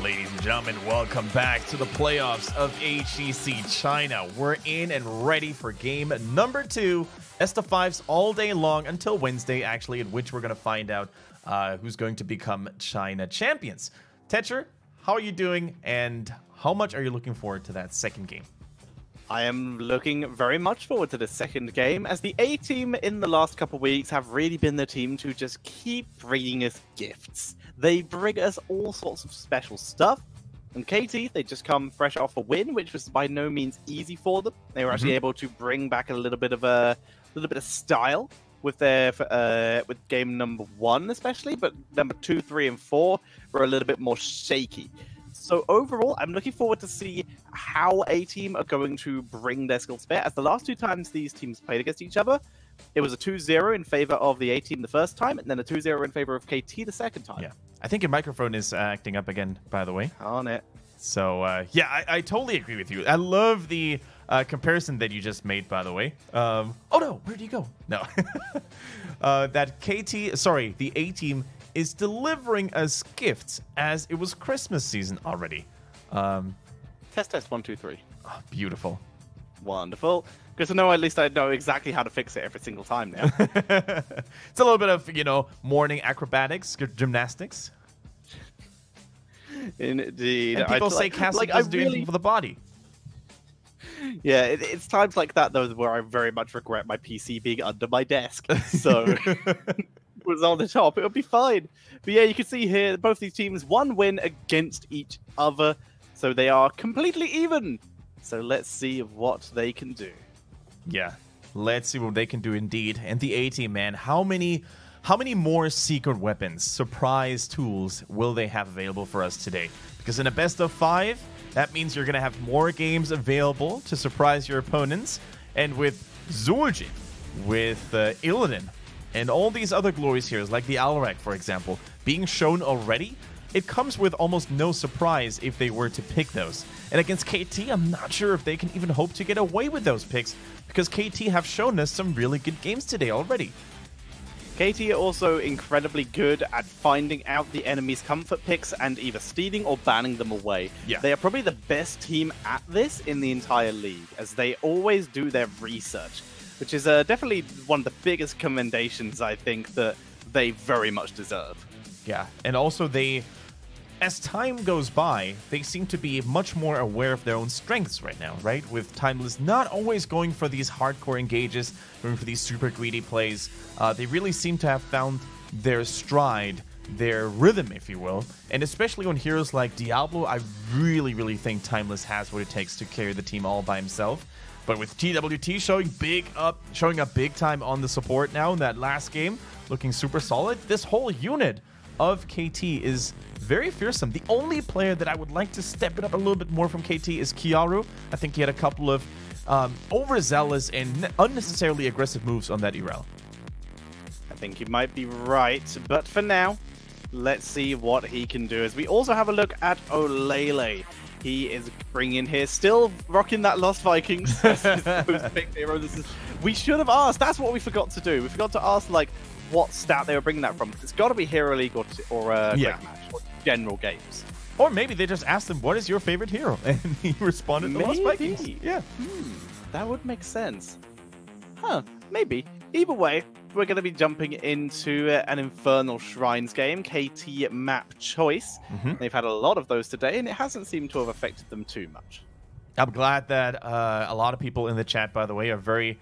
Ladies and gentlemen, welcome back to the playoffs of HGC China. We're in and ready for game number 2. Best of 5s all day long until Wednesday, actually, in which we're going to find out who's going to become China champions. Tetcher, how are you doing, and how much are you looking forward to that second game? I am looking very much forward to the second game, as the A team in the last couple of weeks have really been the team to just keep bringing us gifts. They bring us all sorts of special stuff. And KT, they just come fresh off a win, which was by no means easy for them. They were actually able to bring back a little bit of style with their with game number 1 especially, but number 2, 3, and 4 were a little bit more shaky. So overall, I'm looking forward to see how A-Team are going to bring their skills to bear. As the last 2 times these teams played against each other, it was a 2-0 in favor of the A-Team the first time, and then a 2-0 in favor of KT the second time. Yeah, I think your microphone is acting up again, by the way. On it. So, yeah, I totally agree with you. I love the comparison that you just made, by the way. Oh, no, where do you go? No. The A-Team is delivering us gifts as it was Christmas season already. Test 1, 2, 3. Oh, beautiful. Wonderful. Because at least I know exactly how to fix it every single time now. It's a little bit of, morning acrobatics, gymnastics. Indeed. And people say casting doesn't do anything for the body. Yeah, it's times like that, though, where I very much regret my PC being under my desk. So... was on the top, it would be fine. But yeah, you can see here both these teams 1 win against each other, so they are completely even. So let's see what they can do. Yeah, let's see what they can do indeed. And the A-Team, man, how many more secret weapons, surprise tools will they have available for us today? Because in a best of 5, that means you're gonna have more games available to surprise your opponents. And with Zul'jin, with Illidan, and all these other glories here, like the Alarak, for example, being shown already, it comes with almost no surprise if they were to pick those. And against KT, I'm not sure if they can even hope to get away with those picks, because KT have shown us some really good games today already. KT are also incredibly good at finding out the enemy's comfort picks and either stealing or banning them away. Yeah. They are probably the best team at this in the entire league, as they always do their research, which is definitely one of the biggest commendations I think that they very much deserve. Yeah, and also as time goes by, they seem to be much more aware of their own strengths right now, right? With Timeless not always going for these hardcore engages, going for these super greedy plays. They really seem to have found their stride, their rhythm, if you will. And especially on heroes like Diablo, I really, really think Timeless has what it takes to carry the team all by himself. But with TWT showing up big time on the support now in that last game, looking super solid, this whole unit of KT is very fearsome. The only player that I would like to step it up a little bit more from KT is Kiaru. I think he had a couple of overzealous and unnecessarily aggressive moves on that Irel. I think you might be right, but for now, let's see what he can do. As we also have a look at Olele. He is bringing in here, still rocking that Lost Vikings. We should have asked. That's what we forgot to do. We forgot to ask, like, what stat they were bringing that from. It's got to be Hero League or Quick Match or general games. Or maybe they just asked him, what is your favorite hero? And he responded to Lost Vikings. Yeah. That would make sense. Huh, maybe. Either way, we're going to be jumping into an Infernal Shrines game, KT map choice. They've had a lot of those today, and it hasn't seemed to have affected them too much. I'm glad that a lot of people in the chat, by the way, are very,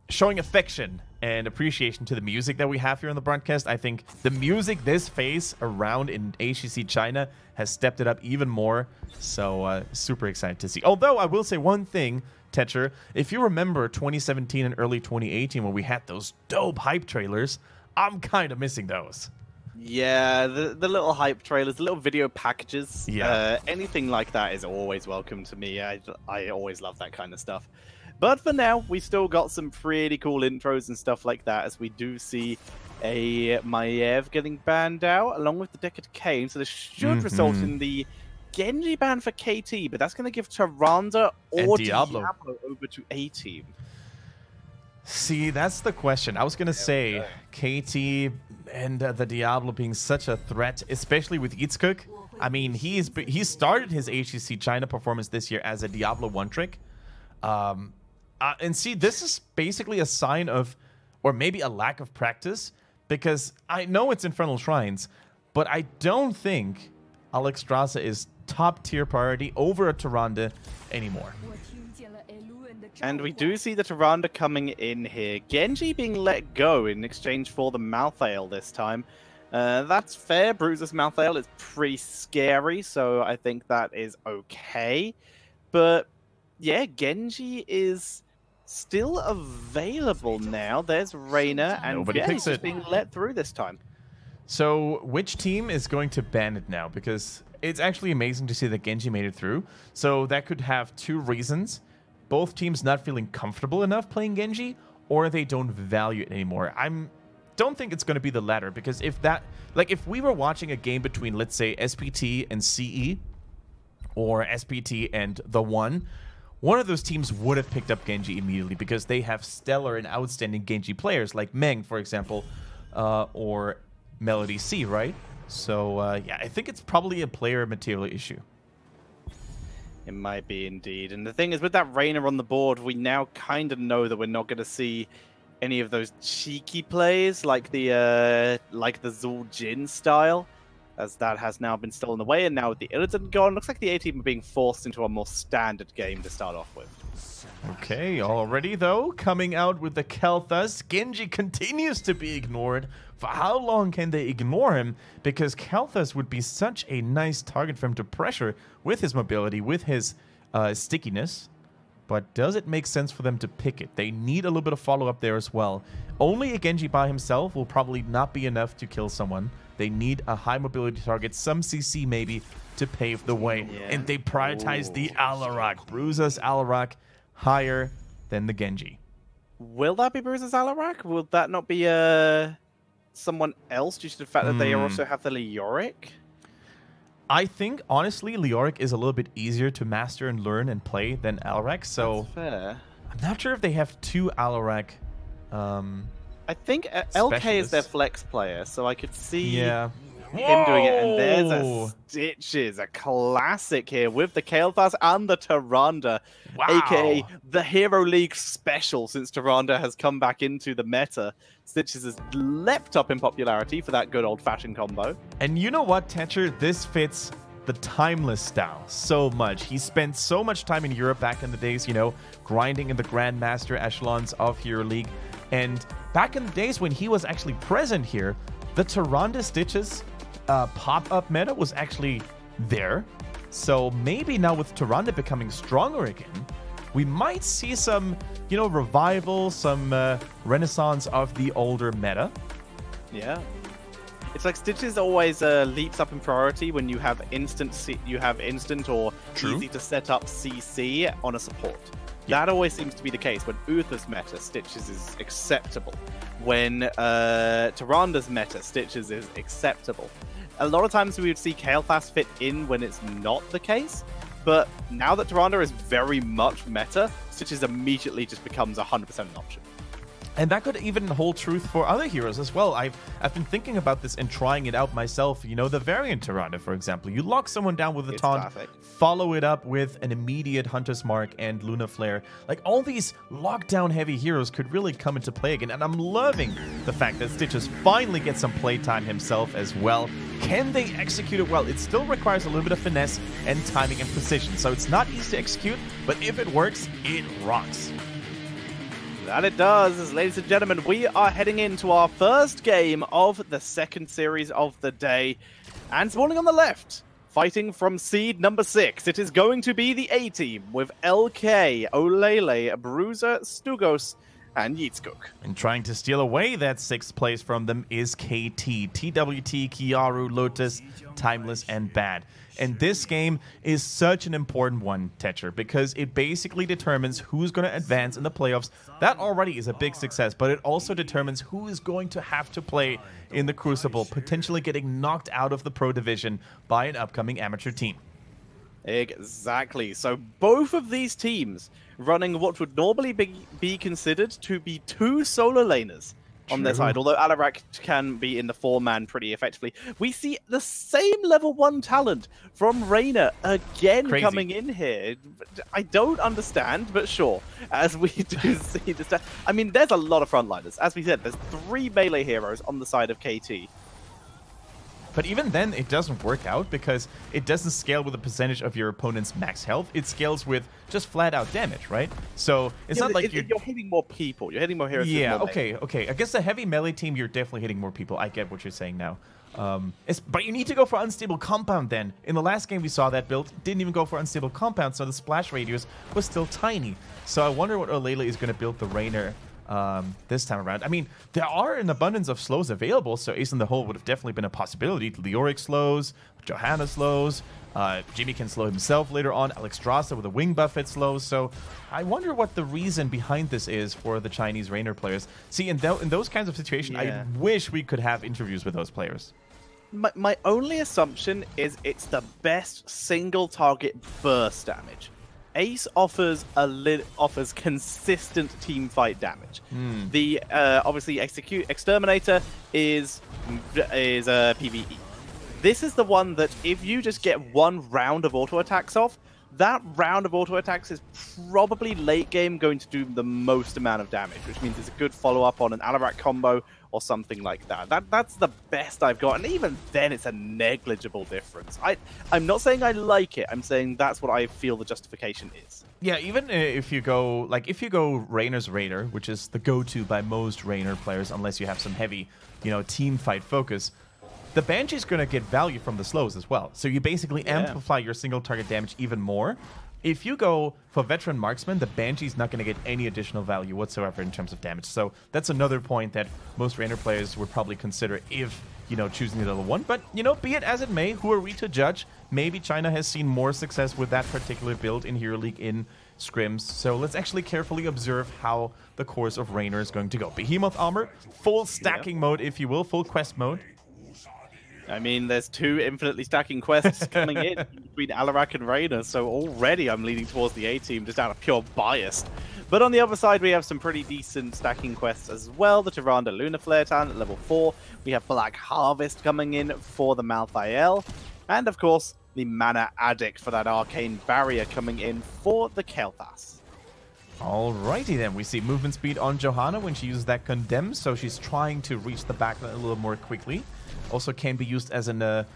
showing affection and appreciation to the music that we have here on the broadcast. I think the music this phase around in HGC China has stepped it up even more. So super excited to see. Although I will say one thing, Tetcher, if you remember 2017 and early 2018 when we had those dope hype trailers, I'm kind of missing those. Yeah, the little hype trailers, the little video packages, yeah. Anything like that is always welcome to me. I always love that kind of stuff. But for now, we still got some pretty cool intros and stuff like that, as we do see a Maiev getting banned out, along with the Decade Kane, so this should result in the Genji ban for KT, but that's going to give Tyrande or Diablo over to A-Team. See, that's the question. I was going to say KT and the Diablo being such a threat, especially with Yitzcook. I mean, he started his HGC China performance this year as a Diablo one-trick. And see, this is basically a sign of, or maybe a lack of practice, because I know it's Infernal Shrines, but I don't think Alex Strasser is top-tier priority over a Tyrande anymore. And we do see the Tyrande coming in here. Genji being let go in exchange for the Malthael this time. That's fair. Bruiser's Malthael is pretty scary, so I think that is okay. But yeah, Genji is still available now. There's Reyna, and nobody picks he's it. Being let through this time. So which team is going to ban it now? Because it's actually amazing to see that Genji made it through. So that could have two reasons. Both teams not feeling comfortable enough playing Genji, or they don't value it anymore. Don't think it's going to be the latter, because if we were watching a game between, let's say, SPT and CE, or SPT and the One of those teams would have picked up Genji immediately, because they have stellar and outstanding Genji players, like Meng, for example, or Melody C, right? So, yeah, I think it's probably a player material issue. It might be indeed. And the thing is, with that Reyna on the board, we now kind of know that we're not going to see any of those cheeky plays like the Zul Jin style, as that has now been stolen away. And now with the Illidan gone, looks like the A-team are being forced into a more standard game to start off with. Okay, already though, coming out with the Kel'Thas, Genji continues to be ignored. For how long can they ignore him? Because Kel'Thas would be such a nice target for him to pressure with his mobility, with his stickiness. But does it make sense for them to pick it? They need a little bit of follow-up there as well. Only a Genji by himself will probably not be enough to kill someone. They need a high mobility target, some CC maybe, to pave the way. Yeah. And they prioritize the Alarak. Bruiser's Alarak higher than the Genji. Will that be Bruiser's Alarak? Will that not be someone else due to the fact that they also have the Leoric? I think, honestly, Leoric is a little bit easier to master and learn and play than Alarak, so that's fair. I'm not sure if they have two Alarak I think LK is their flex player, so I could see him Whoa! doing it. And there's a Stitches, a classic here with the Kael'thas and the Tyrande, aka the Hero League special since Tyrande has come back into the meta. Stitches has leapt up in popularity for that good old-fashioned combo. And you know what, Tetcher? This fits the Timeless style so much. He spent so much time in Europe back in the days, you know, grinding in the Grandmaster echelons of Hero League. And back in the days when he was actually present here, the Tyrande Stitches pop-up meta was actually there. So maybe now with Tyrande becoming stronger again, we might see some, you know, revival, some renaissance of the older meta. Yeah. It's like Stitches always leaps up in priority when you have instant or easy to set up CC on a support. That always seems to be the case. When Uther's meta, Stitches is acceptable. When Tyrande's meta, Stitches is acceptable. A lot of times we would see Kael'thas fit in when it's not the case, but now that Tyrande is very much meta, Stitches immediately just becomes 100% an option. And that could even hold truth for other heroes as well. I've been thinking about this and trying it out myself. You know, the variant Tyrande, for example. You lock someone down with a taunt, follow it up with an immediate Hunter's Mark and Luna Flare. Like, all these lockdown heavy heroes could really come into play again. And I'm loving the fact that Stitches finally gets some playtime himself as well. Can they execute it well? It still requires a little bit of finesse and timing and precision. So it's not easy to execute, but if it works, it rocks. That it does. Ladies and gentlemen, we are heading into our first game of the second series of the day. And spawning on the left, fighting from seed number 6, it is going to be the A-team with LK, Olele, Bruiser, Stugos, and Yitzcook. And trying to steal away that 6th place from them is KT, TWT, Kiaru, Lotus, Timeless, and Bad. And this game is such an important one, Tetcher, because it basically determines who's going to advance in the playoffs. That already is a big success, but it also determines who is going to have to play in the Crucible, potentially getting knocked out of the Pro Division by an upcoming amateur team. Exactly. So both of these teams running what would normally be considered to be two solo laners on their side, although Alarak can be in the 4-man pretty effectively. We see the same level 1 talent from Reina again coming in here. I don't understand, but sure, as we do see this. I mean, there's a lot of frontliners. As we said, there's 3 melee heroes on the side of KT. But even then, it doesn't work out because it doesn't scale with a percentage of your opponent's max health. It scales with just flat-out damage, right? So it's not like you're hitting more people. You're hitting more heroes. Yeah, okay. Against a heavy melee team, you're definitely hitting more people. I get what you're saying now. But you need to go for unstable compound then. In the last game we saw that build, didn't even go for unstable compound, so the splash radius was still tiny. So I wonder what Olele is going to build the Rainer this time around. I mean, there are an abundance of slows available, so Ace in the Hole would have definitely been a possibility. Leoric slows, Johanna slows, Jimmy can slow himself later on, Alexstrasza with a wing buff it slows, so I wonder what the reason behind this is for the Chinese Rainer players. See, in those kinds of situations, I wish we could have interviews with those players. My only assumption is it's the best single target burst damage. Ace offers consistent team fight damage. The obviously Exterminator is a PvE. This is the one that if you just get one round of auto attacks off, that round of auto attacks is probably late game going to do the most amount of damage, which means it's a good follow up on an Alarak combo or something like that. That's the best I've got, and even then it's a negligible difference. I'm not saying I like it, I'm saying that's what I feel the justification is. Yeah, even if you go Rainer's Raider, which is the go-to by most Rainer players, unless you have some heavy, team fight focus, the Banshee's going to get value from the slows as well. So you basically amplify your single target damage even more. If you go for Veteran Marksman, the Banshee's not going to get any additional value whatsoever in terms of damage. So that's another point that most Rainer players would probably consider if, choosing the level 1. But, be it as it may, who are we to judge? Maybe China has seen more success with that particular build in Hero League in scrims. So let's actually carefully observe how the course of Rainer is going to go. Behemoth Armor, full stacking mode, if you will, full quest mode. I mean, there's 2 infinitely stacking quests coming in between Alarak and Rainer, so already I'm leaning towards the A-team just out of pure bias. But on the other side, we have some pretty decent stacking quests as well. The Tyrande Lunar Flare talent at level 4. We have Black Harvest coming in for the Malthael. And of course, the Mana Addict for that Arcane Barrier coming in for the Kel'Thas. Alrighty then, we see movement speed on Johanna when she uses that Condemn, so she's trying to reach the backline a little more quickly. Also can be used as an,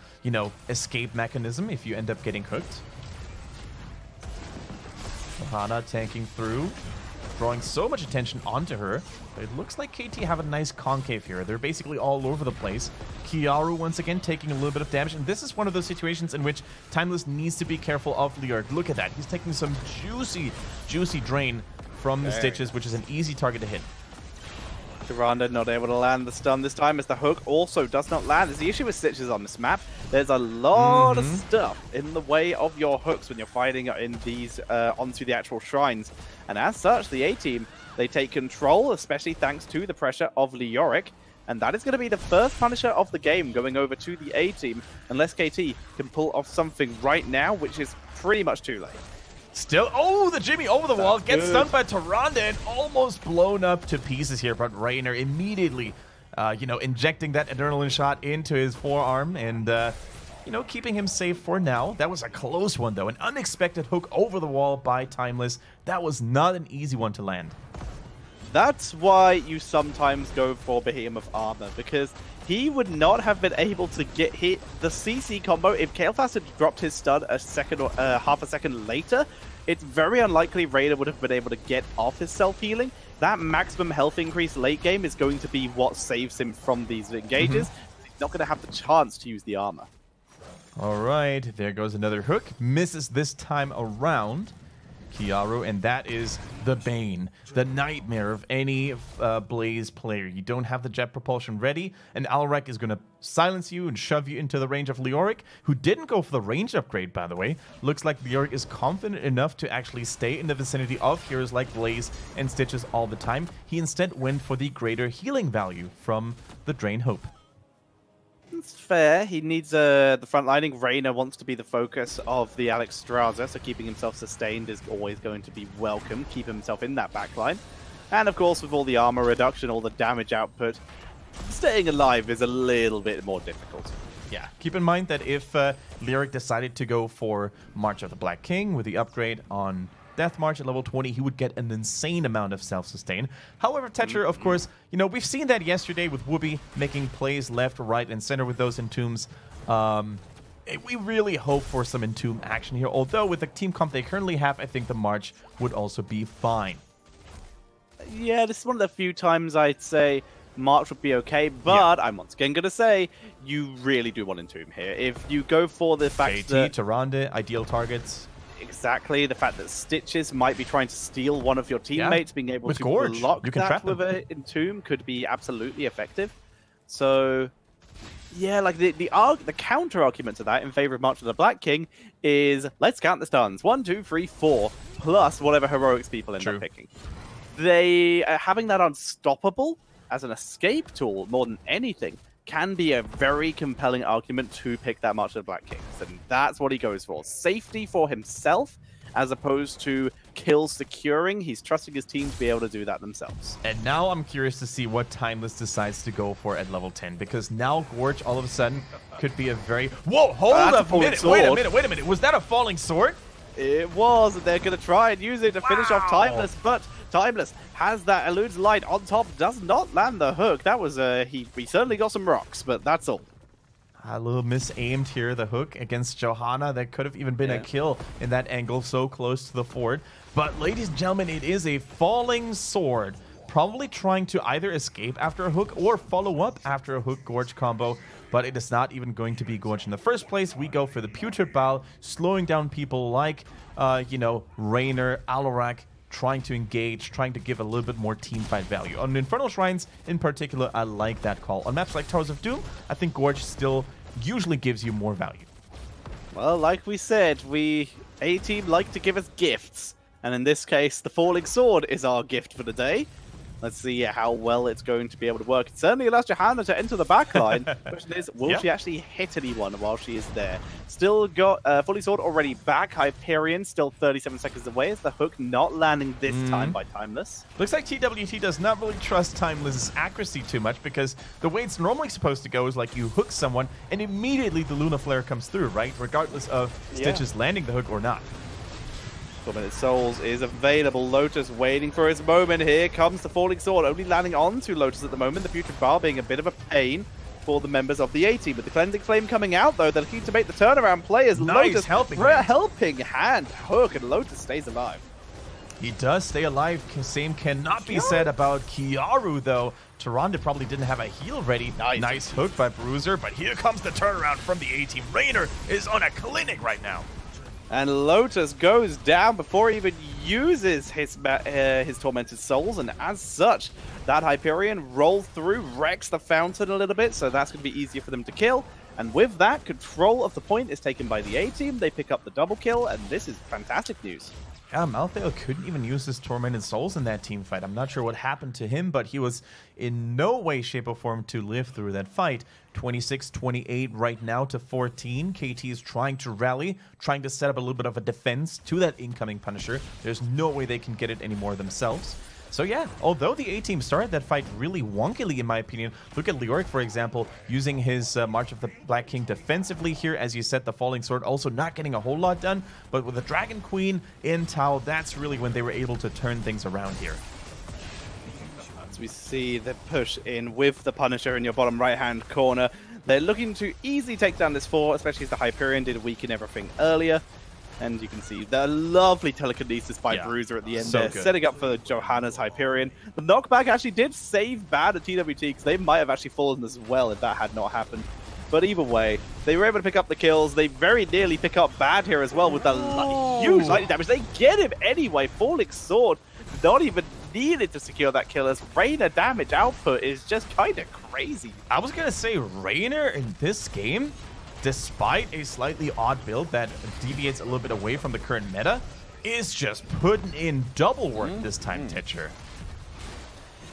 escape mechanism if you end up getting hooked. Johanna tanking through, drawing so much attention onto her. But it looks like KT have a nice concave here. They're basically all over the place. Kiaru once again taking a little bit of damage. And this is one of those situations in which Timeless needs to be careful of Liard. Look at that. He's taking some juicy drain from the Stitches, which is an easy target to hit. Tyrande not able to land the stun this time as the hook also does not land. There's the issue with Stitches on this map. There's a lot of stuff in the way of your hooks when you're fighting in these onto the actual shrines. And as such, the A-team, they take control, especially thanks to the pressure of Leoric. And that is going to be the first Punisher of the game going over to the A-team, unless KT can pull off something right now, which is pretty much too late. Still, the Jimmy over the wall, gets stunned by Tyrande and almost blown up to pieces here, but Rainer immediately, injecting that adrenaline shot into his forearm and, keeping him safe for now. That was a close one, though. An unexpected hook over the wall by Timeless. That was not an easy one to land. That's why you sometimes go for Behemoth Armor, because he would not have been able to get hit the CC combo if Kel'Thas had dropped his stun a second or half a second later. It's very unlikely Rainer would have been able to get off his self-healing. That maximum health increase late game is going to be what saves him from these engages. He's not going to have the chance to use the armor. All right, there goes another hook. Misses this time around. Kiaru, and that is the bane, the nightmare of any Blaze player. You don't have the jet propulsion ready, and Alarak is going to silence you and shove you into the range of Leoric, who didn't go for the range upgrade, by the way. Looks like Leoric is confident enough to actually stay in the vicinity of heroes like Blaze and Stitches all the time. He instead went for the greater healing value from the Drain Hope. It's fair. He needs the front lining. Reyna wants to be the focus of the Alex Straza, so keeping himself sustained is always going to be welcome. Keep himself in that backline. And of course, with all the armor reduction, all the damage output, staying alive is a little bit more difficult. Yeah, keep in mind that if Lyric decided to go for March of the Black King with the upgrade on Death March at level 20, he would get an insane amount of self-sustain. However, Tetcher, of course, you know, we've seen that yesterday with Whoopi making plays left, right, and center with those entombs. We really hope for some entomb action here, although with the team comp they currently have, I think the March would also be fine. Yeah, this is one of the few times I'd say March would be okay, but I'm once again going to say you really do want Entomb here. If you go for the fact that... Tyrande, ideal targets. Exactly, the fact that Stitches might be trying to steal one of your teammates, being able to block that with an Entomb could be absolutely effective. So, yeah, like the counter argument to that in favor of March of the Black King is let's count the stuns. 1, 2, 3, 4, plus whatever heroics people end up picking. They having that unstoppable as an escape tool more than anything can be a very compelling argument to pick that March of the Black Kings, and that's what he goes for. Safety for himself as opposed to kill securing. He's trusting his team to be able to do that themselves. And now I'm curious to see what Timeless decides to go for at level 10, because now Gorge all of a sudden could be a very... Whoa, hold up a minute, wait a minute. Was that a falling sword? It was, and they're going to try and use it to finish off Timeless, but Timeless has that eludes light on top, does not land the hook. That was, he certainly got some rocks, but that's all. A little misaimed here, the hook against Johanna. That could have even been a kill in that angle, so close to the fort. But ladies and gentlemen, it is a falling sword. Probably trying to either escape after a hook or follow up after a hook Gorge combo. But it is not even going to be Gorge in the first place. We go for the Putrid Bow, slowing down people like, you know, Raynor, Alarak, trying to engage, trying to give a little bit more team fight value. On Infernal Shrines in particular, I like that call. On maps like Towers of Doom, I think Gorge still usually gives you more value. Well, like we said, A-Team like to give us gifts. And in this case, the Falling Sword is our gift for the day. Let's see how well it's going to be able to work. It certainly allows Johanna to enter the backline. The question is, will she actually hit anyone while she is there? Still got Fully Sword already back. Hyperion still 37 seconds away. Is the hook not landing this time by Timeless? Looks like TWT does not really trust Timeless's accuracy too much, because the way it's normally supposed to go is like you hook someone and immediately the Luna Flare comes through, right? Regardless of Stitches landing the hook or not. 4-minute Souls is available. Lotus waiting for his moment. Here comes the Falling Sword, only landing onto Lotus at the moment. The Putrid Bar being a bit of a pain for the members of the A-Team. With the Cleansing Flame coming out, though, they're keen to make the turnaround play as Lotus helping hand hook, and Lotus stays alive. He does stay alive. Same cannot be said about Kiaru, though. Tyrande probably didn't have a heal ready. Nice hook by Bruiser, but here comes the turnaround from the A-Team. Raynor is on a clinic right now. And Lotus goes down before he even uses his Tormented Souls, and as such, that Hyperion rolls through, wrecks the fountain a little bit, so that's going to be easier for them to kill. And with that, control of the point is taken by the A-Team. They pick up the double kill, and this is fantastic news. Yeah, Malthael couldn't even use his Tormented Souls in that team fight. I'm not sure what happened to him, but he was in no way, shape, or form to live through that fight. 26-28 right now to 14. KT is trying to rally, trying to set up a little bit of a defense to that incoming Punisher. There's no way they can get it anymore themselves. So yeah, although the A-Team started that fight really wonkily in my opinion, look at Leoric, for example, using his March of the Black King defensively here. As you said, the Falling Sword also not getting a whole lot done, but with the Dragon Queen in Tau, that's really when they were able to turn things around here. As we see the push in with the Punisher in your bottom right-hand corner, they're looking to easily take down this 4, especially as the Hyperion did weaken everything earlier. And you can see the lovely telekinesis by Bruiser at the end there, setting up for Johanna's Hyperion. The knockback actually did save bad at TWT, because they might have actually fallen as well if that had not happened. But either way, they were able to pick up the kills. They very nearly pick up bad here as well with the huge lightning damage. They get him anyway. Falling Sword not even needed to secure that kill, as Raynor damage output is just kind of crazy. I was going to say Raynor in this game, despite a slightly odd build that deviates a little bit away from the current meta, is just putting in double work this time, Tetcher.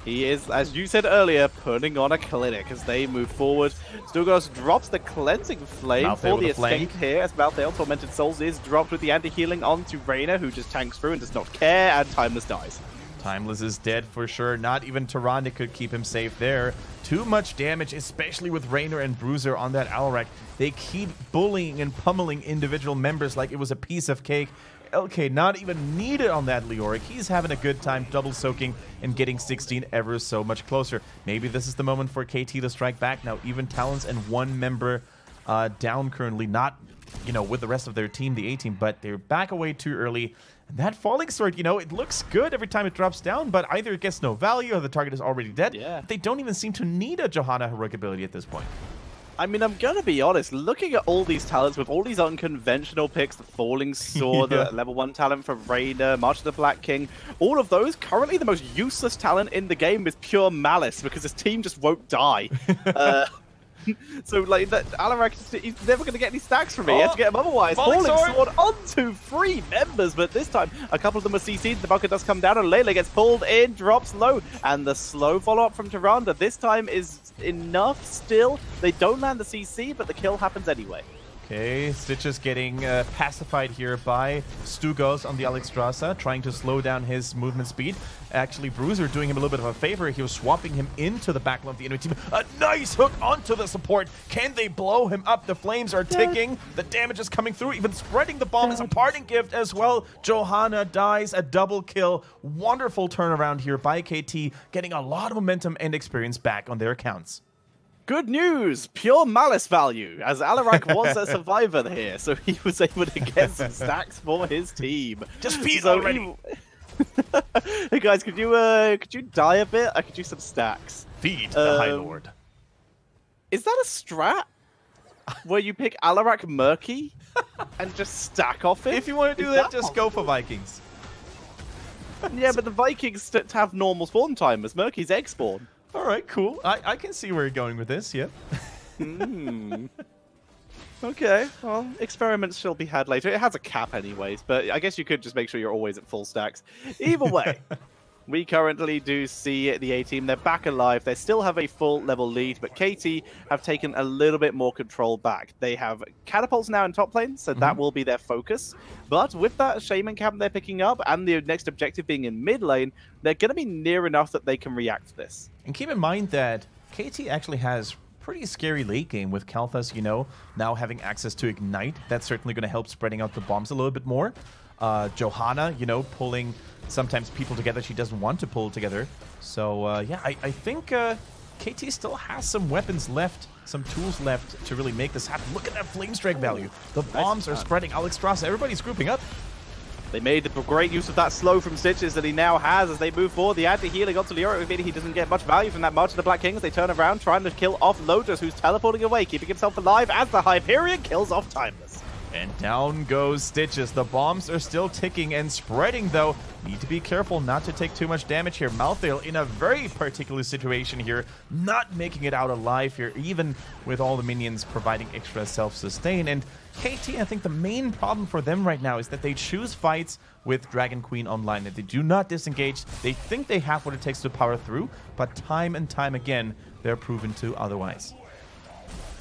He is, as you said earlier, putting on a clinic as they move forward. Stugos drops the Cleansing Flame for the escape here, as Malthael Tormented Souls is dropped with the anti-healing onto Reyna, who just tanks through and does not care, and Timeless dies. Timeless is dead for sure. Not even Tyrande could keep him safe there. Too much damage, especially with Raynor and Bruiser on that Alarak. They keep bullying and pummeling individual members like it was a piece of cake. LK not even needed on that Leoric. He's having a good time double soaking and getting 16 ever so much closer. Maybe this is the moment for KT to strike back now. Even Talons and one member down currently, not, you know, with the rest of their team, the A-team, but they're back away too early. And that Falling Sword, you know, it looks good every time it drops down, but either it gets no value or the target is already dead. Yeah. They don't even seem to need a Johanna heroic ability at this point. I mean, I'm going to be honest, looking at all these talents with all these unconventional picks, the Falling Sword, yeah. the level 1 talent for Reyna, March of the Black King, all of those, currently the most useless talent in the game is Pure Malice because his team just won't die. So, like, that Alarak, he's never going to get any stacks from me. He has to get him otherwise. Falling Sword onto 3 members, but this time, a couple of them are CC'd. The bunker does come down, and Layla gets pulled in, drops low. And the slow follow-up from Tyrande this time is enough still. They don't land the CC, but the kill happens anyway. Okay, Stitches getting pacified here by Stugos on the Alexstrasza, trying to slow down his movement speed. Actually, Bruiser doing him a little bit of a favor. He was swapping him into the backline of the enemy team. A nice hook onto the support. Can they blow him up? The flames are ticking. The damage is coming through. Even spreading the bomb is a parting gift as well. Johanna dies, a double kill. Wonderful turnaround here by KT, getting a lot of momentum and experience back on their accounts. Good news! Pure Malice value, as Alarak was a survivor here, so he was able to get some stacks for his team. Just feed already! Hey guys, could you die a bit? I could use some stacks. Feed the High Lord. Is that a strat? Where you pick Alarak Murky and just stack off it? If you want to do that, just go for Vikings. Yeah, but the Vikings have normal spawn timers. Murky's egg spawn. All right, cool. I can see where you're going with this, yeah. Okay, well, experiments shall be had later. It has a cap anyways, but I guess you could just make sure you're always at full stacks. Either way, we currently do see the A-team. They're back alive. They still have a full level lead, but KT have taken a little bit more control back. They have catapults now in top lane, so that will be their focus. But with that Shaman camp they're picking up and the next objective being in mid lane, they're going to be near enough that they can react to this. And keep in mind that KT actually has pretty scary late game with Kalthus, you know, now having access to Ignite. That's certainly going to help spreading out the bombs a little bit more. Johanna, you know, pulling sometimes people together she doesn't want to pull together. So, yeah, I think KT still has some weapons left, some tools left to really make this happen. Look at that flame strike value. The bombs are spreading. Alexstrasza, everybody's grouping up. They made the great use of that slow from Stitches that he now has as they move forward. The anti-healing onto Leoric, meaning he doesn't get much value from that March of the Black King as they turn around, trying to kill off Lotus, who's teleporting away, keeping himself alive as the Hyperion kills off Timeless. And down goes Stitches. The bombs are still ticking and spreading, though. Need to be careful not to take too much damage here. Malthael in a very particular situation here, not making it out alive here, even with all the minions providing extra self-sustain. And KT, I think the main problem for them right now is that they choose fights with Dragon Queen online, that they do not disengage. They think they have what it takes to power through, but time and time again, they're proven to otherwise.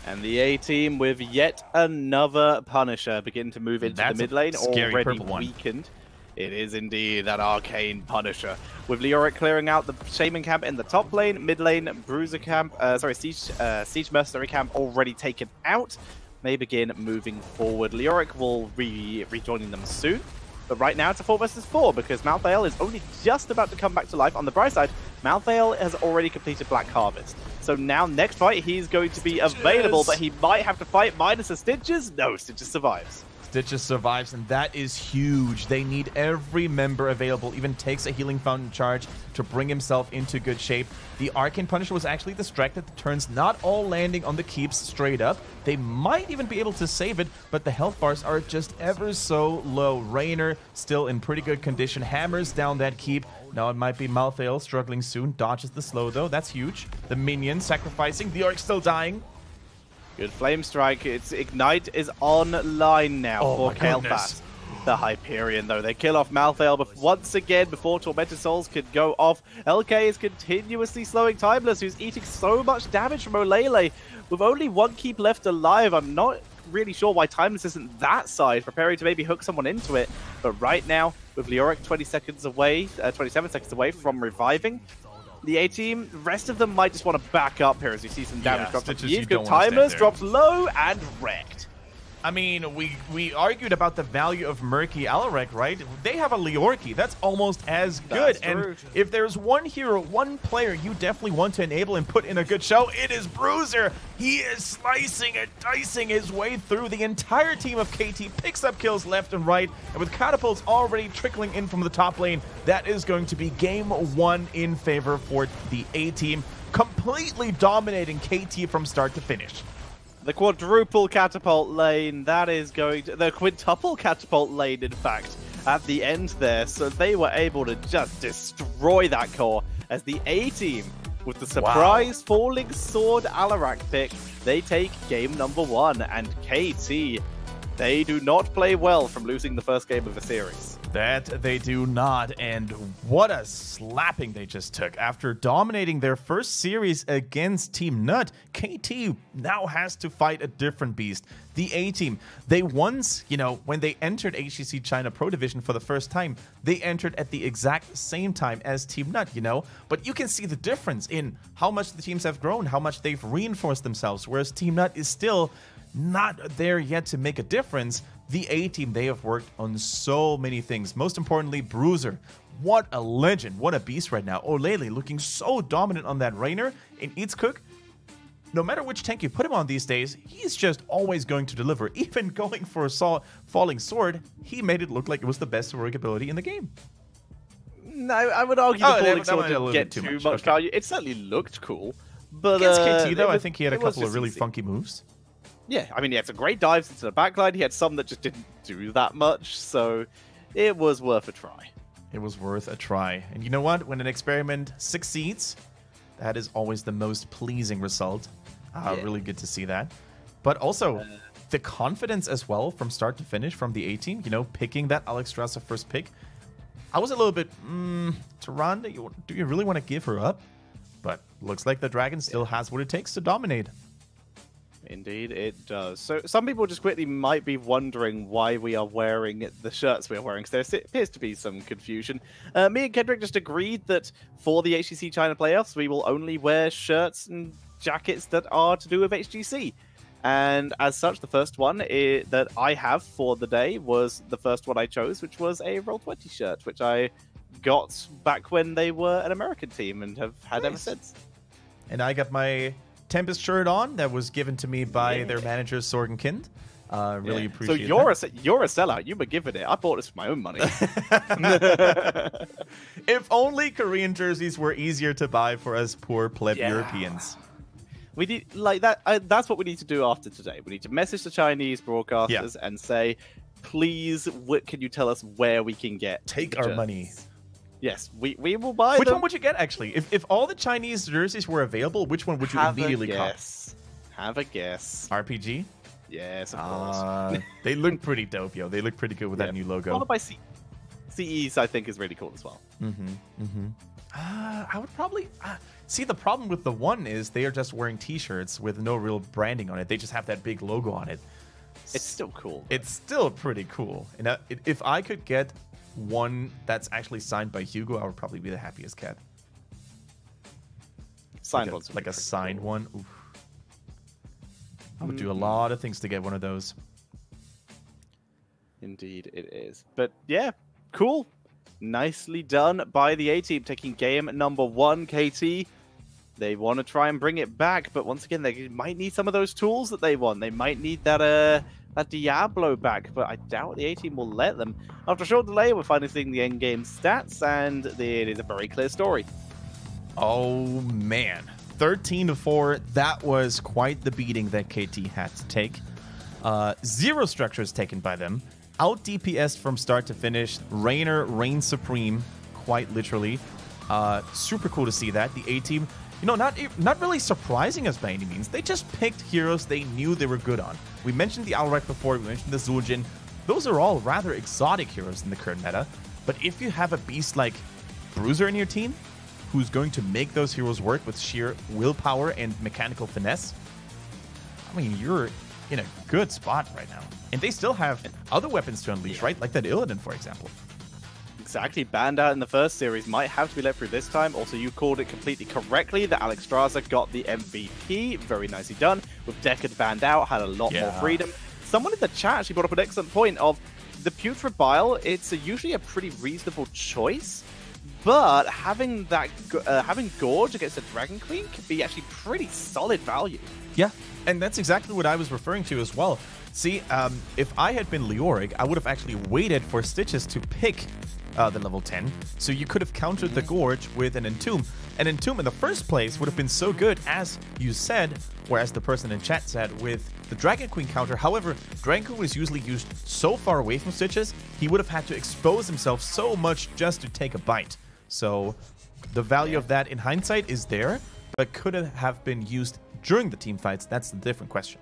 And the A-team with yet another Punisher begin to move into the mid lane, already weakened. It is indeed that arcane Punisher. With Leoric clearing out the Shaman camp in the top lane, mid lane, Bruiser camp, Siege Mercenary camp already taken out. They begin moving forward. Leoric will be rejoining them soon. But right now it's a 4 versus 4 because Malthael is only just about to come back to life. On the bright side, Malthael has already completed Black Harvest. So now next fight he's going to be available, but he might have to fight minus a Stitches. No, Stitches survives. Stitches survives, and that is huge. They need every member available, even takes a healing fountain charge to bring himself into good shape. The Arcane Punisher was actually distracted. The turns not all landing on the keeps straight up. They might even be able to save it, but the health bars are just ever so low. Raynor still in pretty good condition, hammers down that keep. Now it might be Malthael struggling soon. Dodges the slow though, that's huge. The minion sacrificing, the Orc still dying. Good flame strike. Its Ignite is online now for Kalthus. The Hyperion, though, they kill off Malthael, but once again, before Tormented Souls could go off, LK is continuously slowing Timeless, who's eating so much damage from Olele. With only one keep left alive, I'm not really sure why Timeless isn't that side, preparing to maybe hook someone into it. But right now, with Leoric 27 seconds away from reviving, the A-team, the rest of them might just want to back up here as you see some damage drop. Timeless drops low and wrecked. I mean, we argued about the value of Murky Alarak, right? They have a Leorki. That's almost as good. And if there's one hero, one player you definitely want to enable and put in a good show, it is Bruiser. He is slicing and dicing his way through. The entire team of KT picks up kills left and right. And with catapults already trickling in from the top lane, that is going to be game one in favor for the A-team, completely dominating KT from start to finish. The quadruple catapult lane, that is going to... The quintuple catapult lane, in fact, at the end there. So they were able to just destroy that core as the A-team, with the surprise falling sword Alarak pick, they take game number one. And KT, they do not play well from losing the first game of the series. That they do not, and what a slapping they just took. After dominating their first series against Team Nut, KT now has to fight a different beast. The A-team, they once, when they entered HGC China Pro Division for the first time, they entered at the exact same time as Team Nut, But you can see the difference in how much the teams have grown, how much they've reinforced themselves, whereas Team Nut is still not there yet to make a difference. The A-team, they have worked on so many things. Most importantly, Bruiser. What a legend. What a beast right now. Olele looking so dominant on that Rainer. In Eats Cook, no matter which tank you put him on these days, he's just always going to deliver. Even going for a falling sword, he made it look like it was the best heroic ability in the game. No, I would argue the falling sword didn't get too much value. It certainly looked cool. But against KT, though, I think he had a couple of really funky moves. Yeah, I mean, he had some great dives into the backline. He had some that just didn't do that much, so it was worth a try. It was worth a try. And you know what? When an experiment succeeds, that is always the most pleasing result. Really good to see that. But also, the confidence as well from start to finish from the A-team, picking that Alex Strasser first pick. I was a little bit, Tehran, do you really want to give her up? But looks like the Dragon still has what it takes to dominate. Indeed, it does. So some people just quickly might be wondering why we are wearing the shirts we are wearing. So there appears to be some confusion. Me and Kendrick just agreed that for the HGC China playoffs, we will only wear shirts and jackets that are to do with HGC. And as such, the first one that I have for the day was the first one I chose, which was a Roll20 shirt, which I got back when they were an American team and have had ever since. And I got my Tempest shirt on that was given to me by their manager Sorgenkind. Really appreciate it. So you're a sellout. You were given it. I bought this with my own money. If only Korean jerseys were easier to buy for us poor pleb Europeans. We need that. That's what we need to do after today. We need to message the Chinese broadcasters and say, please, can you tell us where we can get? Take our money. Yes, we will buy Which them. one would you get, actually? If all the Chinese jerseys were available, which one would you immediately cop? Have a guess. RPG? Yes, of course. They look pretty dope, yo. They look pretty good with that new logo. Followed by CEs, I think, is really cool as well. I would probably... see, the problem with the one is they are just wearing T-shirts with no real branding on it. They just have that big logo on it. It's still cool. It's still pretty cool. And if I could get one that's actually signed by Hugo, I would probably be the happiest cat. Signed ones. Like a signed one. Oof. I would do a lot of things to get one of those. Indeed it is. But yeah, cool. Nicely done by the A-team, taking game number one. KT, they want to try and bring it back, but once again, they might need some of those tools that they want. They might need that Diablo back, but I doubt the A-team will let them. After a short delay, we're finally seeing the end-game stats, and it is a very clear story. Oh, man. 13-4. That was quite the beating that KT had to take. 0 structures taken by them. Out DPS from start to finish. Rainer reigns supreme, quite literally. Super cool to see that. The A-team, not really surprising us by any means. They just picked heroes they knew they were good on. We mentioned the Alrek before. We mentioned the Zul'jin. those are all rather exotic heroes in the current meta. But if you have a beast like Bruiser in your team, who's going to make those heroes work with sheer willpower and mechanical finesse, I mean, you're in a good spot right now. And they still have other weapons to unleash, right? Like that Illidan, for example. Exactly. Banned out in the first series might have to be let through this time. Also, you called it completely correctly that Alex Straza got the MVP. Very nicely done. With Deckard banned out, had a lot more freedom. Someone in the chat actually brought up an excellent point of the Putrid Bile. It's usually a pretty reasonable choice, but having that having Gorge against a Dragon Queen could be actually pretty solid value. Yeah, and that's exactly what I was referring to as well. See, if I had been Leoric, I would have actually waited for Stitches to pick the level 10, so you could have countered the Gorge with an Entomb. An Entomb in the first place would have been so good, as you said, whereas the person in chat said, with the Dragon Queen counter. However, Dragon Queen was usually used so far away from Stitches, he would have had to expose himself so much just to take a bite. So the value of that in hindsight is there, but could it have been used during the team fights? That's the different question.